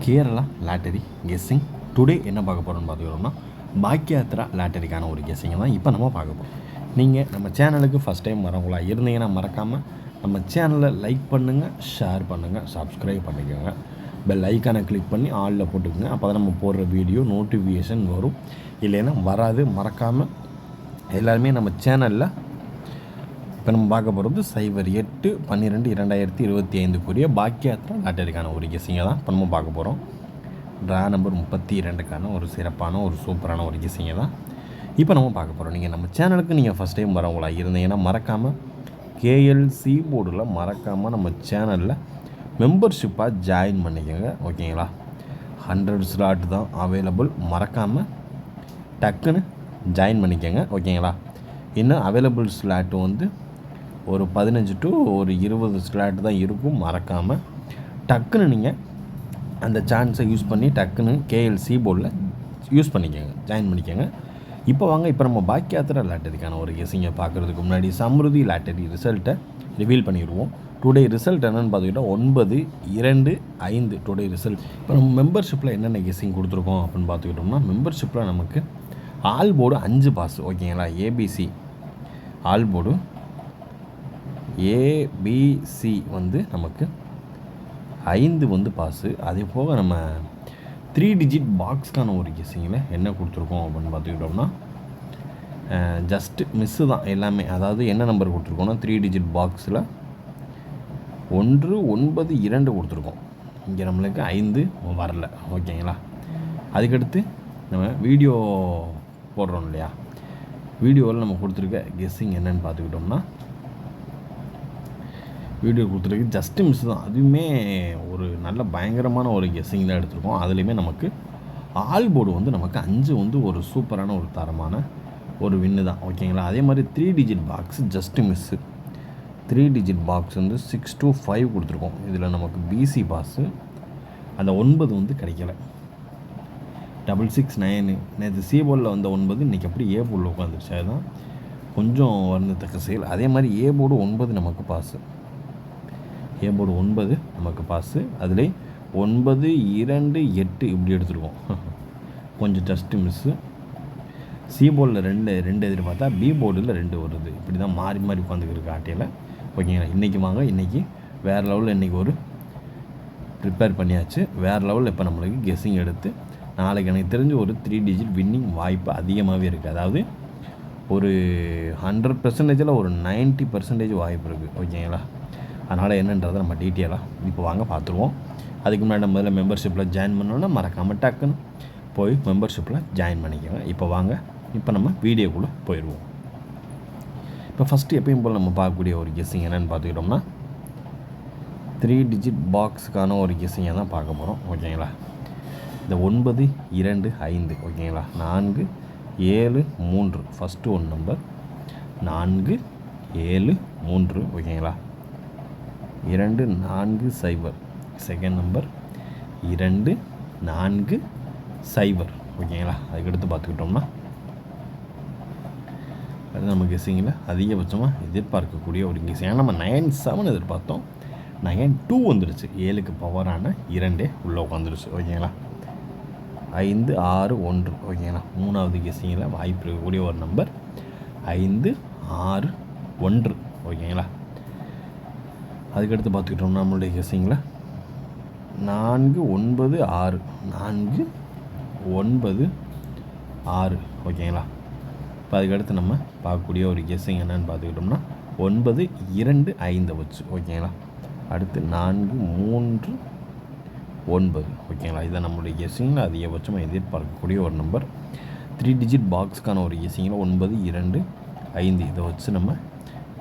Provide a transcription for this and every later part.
Kerala lottery guessing today என்ன பார்க்க போகிறோம்னு பார்த்துக்கிட்டோம்னா பாக்யாத்ரா லாட்டரிக்கான ஒரு கெஸ்ஸிங்கை தான் இப்போ நம்ம பார்க்க போகிறோம். நீங்கள் நம்ம சேனலுக்கு ஃபஸ்ட் டைம் வரவங்களா இருந்தீங்கன்னா மறக்காமல் நம்ம சேனலை லைக் பண்ணுங்கள், ஷேர் பண்ணுங்கள், சப்ஸ்கிரைப் பண்ணிக்கோங்க. பெல் ஐக்கானை கிளிக் பண்ணி ஆலில் போட்டுக்கோங்க. அப்போ தான் நம்ம போடுற வீடியோ நோட்டிஃபிகேஷன் வரும். இல்லைன்னா வராது. மறக்காமல் எல்லாருமே நம்ம சேனலில் இப்போ நம்ம பார்க்க போகிறது 08/12/2025 பாக்யாத்ரா லாட்டரிக்கான ஒரு கெஸ்ஸிங்கை தான் இப்போ நம்ம பார்க்க போகிறோம். ட்ரா நம்பர் 32க்கான ஒரு சிறப்பான ஒரு சூப்பரான ஒரு கெஸ்ஸிங்கை தான் இப்போ நம்ம பார்க்க போகிறோம். நீங்கள் நம்ம சேனலுக்கு நீங்கள் ஃபஸ்ட் டைம் வரவங்களா இருந்தீங்கன்னா மறக்காமல் கேஎல்சி போர்டில் மறக்காமல் நம்ம சேனலில் மெம்பர்ஷிப்பாக ஜாயின் பண்ணிக்கோங்க. ஓகேங்களா? 100 ஸ்லாட் தான் அவைலபிள். மறக்காமல் டக்குன்னு ஜாயின் பண்ணிக்கோங்க. ஓகேங்களா? இன்னும் அவைலபிள் ஸ்லாட்டு வந்து ஒரு 15 to 20 ஸ்லாட் தான் இருக்கும். மறக்காமல் டக்குன்னு நீங்கள் அந்த சான்ஸை யூஸ் பண்ணி டக்குன்னு கேஎல்சி போர்டில் யூஸ் பண்ணிக்கோங்க, ஜாயின் பண்ணிக்கோங்க. இப்போ வாங்க, இப்போ நம்ம பாக்யாத்ரா லாட்டரிக்கான ஒரு கெஸ்ஸிங்கை பார்க்குறதுக்கு முன்னாடி சம்ருதி லாட்டரி ரிசல்ட்டை ரிவீல் பண்ணிடுவோம். டுடே ரிசல்ட் என்னென்னு பார்த்துக்கிட்டோம் 9/2/5 டுடே ரிசல்ட். இப்போ நம்ம மெம்பர்ஷிப்பில் என்னென்ன கெஸ்ஸிங் கொடுத்துருக்கோம் அப்படின்னு பார்த்துக்கிட்டோம்னா, மெம்பர்ஷிப்பில் நமக்கு ஆல் போர்டு 5 பாஸ். ஓகேங்களா? ஏபிசி ஆல் போர்டு ஏபிசி வந்து நமக்கு 5 வந்து பாஸு. அதே போக நம்ம 3 டிஜிட் பாக்ஸ்க்கான ஒரு கெஸ்ஸிங்கில் என்ன கொடுத்துருக்கோம் அப்படின்னு பார்த்துக்கிட்டோம்னா ஜஸ்ட்டு மிஸ்ஸு தான் எல்லாமே. அதாவது என்ன நம்பர் கொடுத்துருக்கோம்னா 3 டிஜிட் பாக்ஸில் 192 கொடுத்துருக்கோம். இங்கே நம்மளுக்கு 5 வரல. ஓகேங்களா? அதுக்கடுத்து நம்ம வீடியோ போடுறோம் இல்லையா, வீடியோவில் நம்ம கொடுத்துருக்க கெஸ்ஸிங் என்னென்னு பார்த்துக்கிட்டோம்னா வீடியோ கொடுத்துருக்கு ஜஸ்ட்டு மிஸ் தான். அதுவுமே ஒரு நல்ல பயங்கரமான ஒரு கெஸ்ஸிங் தான் எடுத்திருக்கோம். அதுலேயுமே நமக்கு ஆல் போர்டு வந்து நமக்கு 5 வந்து ஒரு சூப்பரான ஒரு தரமான ஒரு வின்னு தான். ஓகேங்களா? அதே மாதிரி 3 digit box just miss. 3 digit box வந்து 6 to 5 கொடுத்துருக்கோம். இதில் நமக்கு பிசி பாஸு அந்த 9 வந்து கிடைக்கல. 669 நேற்று சி போர்டில் வந்த 9 இன்றைக்கி அப்படி ஏ போர்டில் உட்காந்துருச்சு. அதுதான் கொஞ்சம் வருந்தத்தக்க செயல். அதே மாதிரி ஏ போர்டு 9 நமக்கு பாஸு. ஏ போர்டு 9 நமக்கு பாஸு. அதில் 9, 2, 8 இப்படி எடுத்துருக்கோம். கொஞ்சம் ஜஸ்ட்டு மிஸ்ஸு. சி போர்டில் 2 எதிர்பார்த்தா பி போர்டில் 2 வருது. இப்படி தான் மாறி மாறி உட்காந்துக்கிருக்கு ஆட்டையில். ஓகேங்களா? இன்றைக்கி வாங்க, இன்றைக்கி வேறு லெவலில் இன்றைக்கி ஒரு ப்ரிப்பேர் பண்ணியாச்சு. வேறு லெவலில் இப்போ நம்மளுக்கு கெஸ்ஸிங் எடுத்து நாளைக்கு எனக்கு தெரிஞ்சு ஒரு 3 டிஜிட் வின்னிங் வாய்ப்பு அதிகமாகவே இருக்குது. அதாவது ஒரு 100%, ஒரு 90% வாய்ப்பு இருக்குது. ஓகேங்களா? அதனால் என்னன்றதை நம்ம டீட்டெயிலாக இப்போ வாங்க பார்த்துருவோம். அதுக்கு முன்னாடி முதல்ல மெம்பர்ஷிப்பில் ஜாயின் பண்ணோன்னா மறக்காமல் டக்குன்னு போய் மெம்பர்ஷிப்பில் ஜாயின் பண்ணிக்கோங்க. இப்போ வாங்க, இப்போ நம்ம வீடியோக்குள்ளே போயிடுவோம். இப்போ ஃபஸ்ட்டு எப்பயும் போல் நம்ம பார்க்கக்கூடிய ஒரு கெஸ்ஸிங் என்னென்னு பார்த்துக்கிட்டோம்னா 3 டிஜிட் பாக்ஸுக்கான ஒரு கெஸ்ஸிங்கை தான் பார்க்க போகிறோம். ஓகேங்களா? இந்த 9/2/5. ஓகேங்களா? 4/7/3 ஃபஸ்ட்டு ஒன் நம்பர் 4/7/3. ஓகேங்களா? 2/4/0 செகண்ட் நம்பர் 2/4/0. ஓகேங்களா? அதுக்கடுத்து பார்த்துக்கிட்டோம்னா அது நம்ம கெஸ்ஸிங்கில் அதிகபட்சமாக எதிர்பார்க்கக்கூடிய ஒரு கெஸ்ஸிங். ஏன்னா நம்ம 9/7 எதிர்பார்த்தோம், 9/2 வந்துடுச்சு. 7க்கு பவரான 2 உள்ளே உட்காந்துருச்சு. ஓகேங்களா? 5/6/1. ஓகேங்களா? மூணாவது கெஸ்ஸிங்கில் வாய்ப்பு இருக்கக்கூடிய ஒரு நம்பர் 5/6/1. ஓகேங்களா? அதுக்கடுத்து பார்த்துக்கிட்டோம்னா நம்மளுடைய கெஸ்ஸிங்கில் 4/9/6 4/9/6. ஓகேங்களா? இப்போ அதுக்கடுத்து நம்ம பார்க்கக்கூடிய ஒரு கெஸ்ஸிங் என்னென்னு பார்த்துக்கிட்டோம்னா 9/2/5 வச்சு. ஓகேங்களா? அடுத்து 4/3/9. ஓகேங்களா? இதை நம்மளுடைய கெஸ்ஸிங்கில் அதிகபட்சமாக எதிர்பார்க்கக்கூடிய ஒரு நம்பர். 3 டிஜிட் பாக்ஸுக்கான ஒரு கெஸ்ஸிங்கில் 9/2/5 இதை வச்சு நம்ம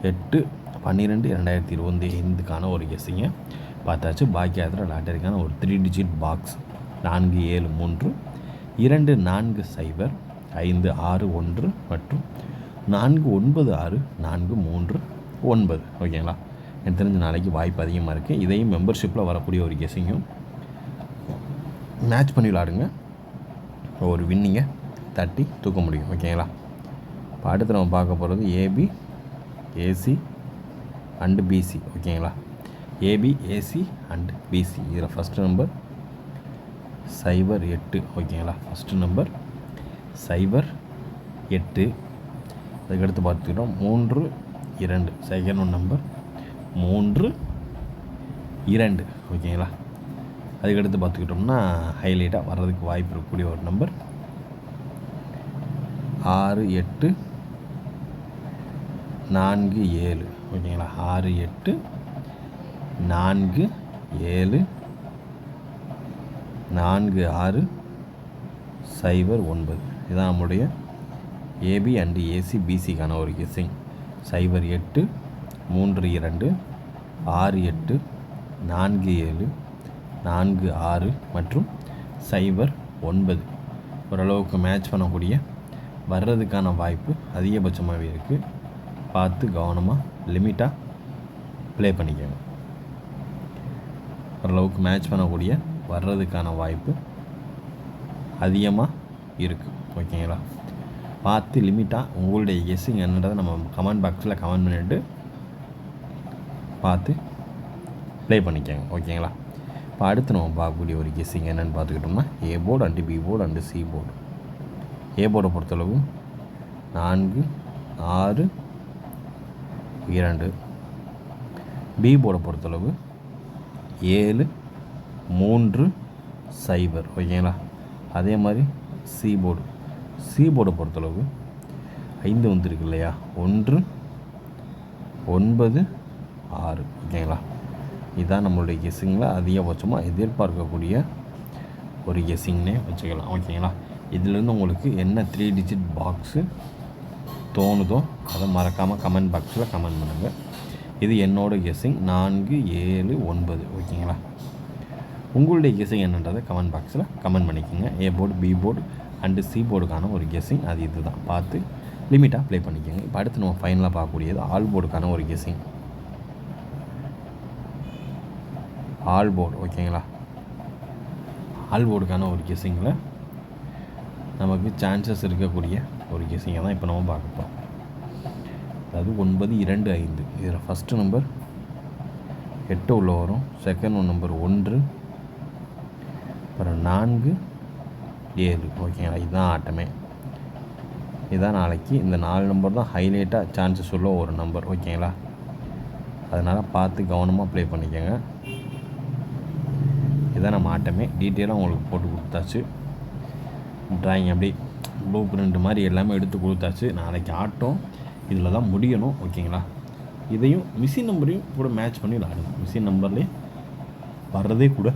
8/12/2025க்கான ஒரு கெஸ்ஸிங்கை பார்த்தாச்சு. பாக்யாத்ரா லாட்டரிக்கான ஒரு 3 டிஜிட் பாக்ஸ் 4/7/3 2/4/0 5/6/1 மற்றும் 4/9/6 4/3/9. ஓகேங்களா? எனக்கு தெரிஞ்ச நாளைக்கு வாய்ப்பு அதிகமாக இருக்குது. இதையும் மெம்பர்ஷிப்பில் வரக்கூடிய ஒரு கெஸ்ஸிங்கும் மேட்ச் பண்ணி விளாடுங்க, ஒரு வின்னிங்கை தட்டி தூக்க முடியும். ஓகேங்களா? இப்போ அடுத்து நம்ம பார்க்க போகிறது ஏபி, ஏசி அண்டு பிசி. ஓகேங்களா? AB, AC and BC. இதில் ஃபஸ்ட்டு நம்பர் 08 ஓகேங்களா. First number 08. அதுக்கடுத்து பார்த்துக்கிட்டோம் 32 செகண்ட் ஒன் நம்பர் 32 ஓகேங்களா. அதுக்கடுத்து பார்த்துக்கிட்டோம்னா ஹைலைட்டாக வர்றதுக்கு வாய்ப்பு இருக்கக்கூடிய ஒரு நம்பர் 6847 ஓகேங்களா. 6847 4609 இதுதான் நம்முடைய ஏபி அண்டு ஏசி பிசிக்கான ஒரு கெஸ்ஸிங். 08 32 68 47 46 மற்றும் 09 ஓரளவுக்கு மேட்ச் பண்ணக்கூடிய வர்றதுக்கான வாய்ப்பு அதிகபட்சமாகவே இருக்குது. பார்த்து கவனமாக லிமிட்டாக ப்ளே பண்ணிக்கோங்க. ஓரளவுக்கு மேட்ச் பண்ணக்கூடிய வர்றதுக்கான வாய்ப்பு அதிகமாக இருக்குது ஓகேங்களா. பார்த்து லிமிட்டாக உங்களுடைய கெஸ்ஸிங் என்னன்றதை நம்ம கமெண்ட் பாக்ஸில் கமெண்ட் பண்ணிவிட்டு பார்த்து ப்ளே பண்ணிக்கோங்க ஓகேங்களா. இப்போ அடுத்து நம்ம பார்க்கக்கூடிய ஒரு கெஸ்ஸிங் என்னென்னு பார்த்துக்கிட்டோம்னா A board and B board and C board. A போர்டை பொறுத்தளவு 4 6 2, பி போர்டை பொறுத்தளவு 7 3 0 ஓகேங்களா. அதே மாதிரி சி போர்டை பொறுத்தளவு 5 வந்துருக்கு இல்லையா, 1 9 6 ஓகேங்களா. இதுதான் நம்மளுடைய கெஸ்ஸிங்கில் அதிகபட்சமாக எதிர்பார்க்கக்கூடிய ஒரு கெஸ்ஸிங்னே வச்சுக்கலாம் ஓகேங்களா. இதிலேருந்து உங்களுக்கு என்ன 3 டிஜிட் பாக்ஸு தோணுதோ அதை மறக்காமல் கமெண்ட் பாக்ஸில் கமெண்ட் பண்ணுங்கள். இது என்னோடய கெஸ்ஸிங் 4 7 9 ஓகேங்களா. உங்களுடைய கெஸ்ஸிங் என்னன்றதை கமெண்ட் பாக்ஸில் கமெண்ட் பண்ணிக்கோங்க. A board B board and C போர்டுக்கான ஒரு கெஸ்ஸிங் அது இது தான். பார்த்து லிமிட்டாக ப்ளே பண்ணிக்கோங்க. இப்போ அடுத்து நம்ம ஃபைனலாக பார்க்கக்கூடியது ஆல் போர்டுக்கான ஒரு கெஸ்ஸிங். ஆல் போர்டு ஓகேங்களா. ஆல் போர்டுக்கான ஒரு கெஸ்ஸிங்கில் நமக்கு சான்சஸ் இருக்கக்கூடிய ஒரு கெஸ்ஸிங்கை தான் இப்போ நம்ம பார்க்கப்போம். அதாவது 9 2 5 இதில் ஃபஸ்ட்டு நம்பர் 8 உள்ள வரும். செகண்ட் ஒன் நம்பர் 1, அப்புறம் 4 7 ஓகேங்களா. இதுதான் ஆட்டமே. இதுதான் நாளைக்கு இந்த 4 நம்பர் தான் ஹைலைட்டாக சான்சஸ் உள்ள ஒரு நம்பர் ஓகேங்களா. அதனால் பார்த்து கவனமாக ப்ளே பண்ணிக்கோங்க. இதுதான் நம்ம ஆட்டமே. டீட்டெயிலாக உங்களுக்கு போட்டு கொடுத்தாச்சு. ட்ராயிங் அப்படி ப்ளூ பிரிண்ட் மாதிரி எல்லாமே எடுத்து கொடுத்தாச்சு. நாளைக்கு ஆட்டம் இதில் தான் முடியணும் ஓகேங்களா. இதையும் மிஷின் நம்பரையும் கூட மேட்ச் பண்ணி விளாடுங்க. மிஷின் நம்பர்லேயே வர்றதே கூட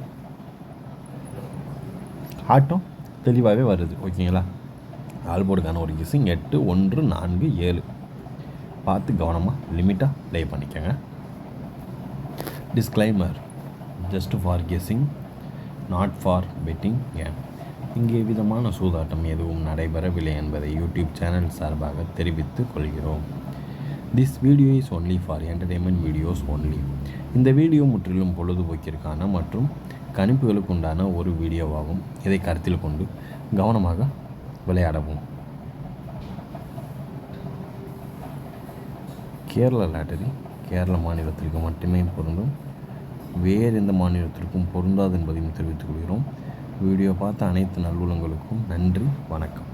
ஆட்டம் தெளிவாகவே வருது ஓகேங்களா. ஆல்போர்டுக்கான ஒரு கெஸ்ஸிங் 8 1 4 7 பார்த்து கவனமாக லிமிட்டாக ப்ளே பண்ணிக்கோங்க. Disclaimer, just for guessing, not for betting game. இங்கே விதமான சூதாட்டம் எதுவும் நடைபெறவில்லை என்பதை யூடியூப் சேனல் சார்பாக தெரிவித்துக் கொள்கிறோம். This video is only for entertainment videos only. இந்த வீடியோ முற்றிலும் பொழுதுபோக்கிற்கான மற்றும் கணிப்புகளுக்கு உண்டான ஒரு வீடியோவாகும். இதை கருத்தில் கொண்டு கவனமாக விளையாடவும். கேரள லாட்டரி கேரள மாநிலத்திற்கு மட்டுமே பொருந்தும், வேறு எந்த மாநிலத்திற்கும் பொருந்தாது என்பதையும் தெரிவித்துக் கொள்கிறோம். வீடியோ பார்த்த அனைத்து நல்லுள்ளங்களுக்கும் நன்றி, வணக்கம்.